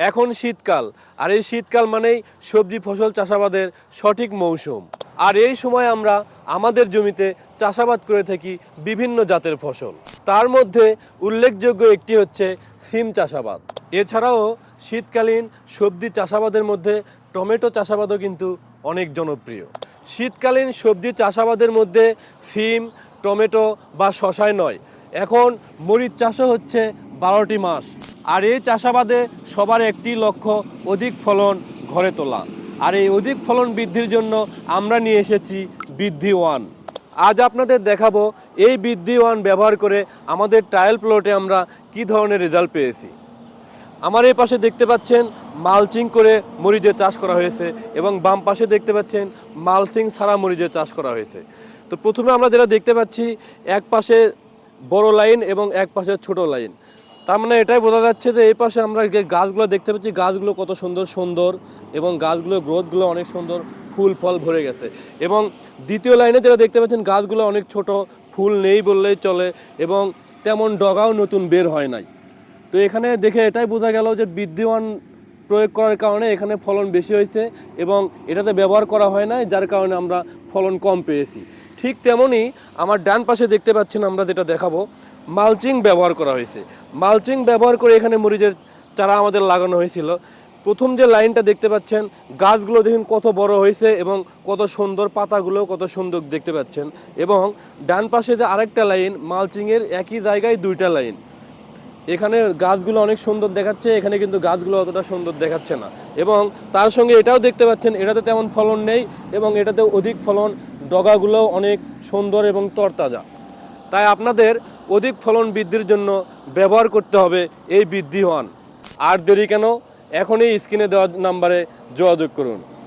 এখন শীতকাল, আর এই শীতকাল মানেই সবজি ফসল চাষাবাদের সঠিক মৌসুম। আর এই সময় আমরা আমাদের জমিতে চাষাবাদ করে থাকি বিভিন্ন জাতের ফসল। তার মধ্যে উল্লেখযোগ্য একটি হচ্ছে সিম চাষাবাদ। এছাড়াও শীতকালীন সবজি চাষাবাদের মধ্যে টমেটো চাষাবাদও কিন্তু অনেক জনপ্রিয়। শীতকালীন সবজি চাষাবাদের মধ্যে সিম, টমেটো বা শশাই নয়, এখন মরিচ চাষও হচ্ছে 12টি মাস। আর এই চাষাবাদে সবার একটি লক্ষ্য অধিক ফলন ঘরে তোলা। আর এই অধিক ফলন বৃদ্ধির জন্য আমরা নিয়ে এসেছি বৃদ্ধি ওয়ান। আজ আপনাদের দেখাবো এই বৃদ্ধি ওয়ান ব্যবহার করে আমাদের ট্রায়াল প্লটে আমরা কি ধরনের রেজাল্ট পেয়েছি। আমার এই পাশে দেখতে পাচ্ছেন মালচিং করে মরিচের চাষ করা হয়েছে এবং বাম পাশে দেখতে পাচ্ছেন মালচিং ছাড়া মরিচের চাষ করা হয়েছে। তো প্রথমে আমরা যেটা দেখতে পাচ্ছি, এক পাশে বড় লাইন এবং এক পাশে ছোট লাইন। তার মানে এটাই বোঝা যাচ্ছে যে এই পাশে আমরা যে গাছগুলো দেখতে পাচ্ছি, গাছগুলো কত সুন্দর সুন্দর এবং গাছগুলোর গ্রোথগুলো অনেক সুন্দর, ফুল ফল ভরে গেছে। এবং দ্বিতীয় লাইনে যেটা দেখতে পাচ্ছেন, গাছগুলো অনেক ছোট, ফুল নেই বললেই চলে এবং তেমন ডগাও নতুন বের হয় নাই। তো এখানে দেখে এটাই বোঝা গেল যে বৃদ্ধিওয়ান প্রয়োগ করার কারণে এখানে ফলন বেশি হয়েছে এবং এটাতে ব্যবহার করা হয় না, যার কারণে আমরা ফলন কম পেয়েছি। ঠিক তেমনই আমার ডান পাশে দেখতে পাচ্ছেন, আমরা যেটা দেখাবো, মালচিং ব্যবহার করা হয়েছে। মালচিং ব্যবহার করে এখানে মরিচের চারা আমাদের লাগানো হয়েছিল। প্রথম যে লাইনটা দেখতে পাচ্ছেন, গাছগুলো দেখুন কত বড় হয়েছে এবং কত সুন্দর, পাতাগুলো কত সুন্দর দেখতে পাচ্ছেন। এবং ডান পাশে যে আরেকটা লাইন, মালচিংয়ের একই জায়গায় দুইটা লাইন, এখানে গাছগুলো অনেক সুন্দর দেখাচ্ছে, এখানে কিন্তু গাছগুলো অতটা সুন্দর দেখাচ্ছে না। এবং তার সঙ্গে এটাও দেখতে পাচ্ছেন, এটাতে তেমন ফলন নেই এবং এটাতে অধিক ফলন, ডগাগুলোও অনেক সুন্দর এবং তরতাজা। তাই আপনাদের অধিক ফলন বৃদ্ধির জন্য ব্যবহার করতে হবে এই বৃদ্ধি ওয়ান। আর দেরি কেন, এখনই স্ক্রিনে দেওয়া নাম্বারে যোগাযোগ করুন।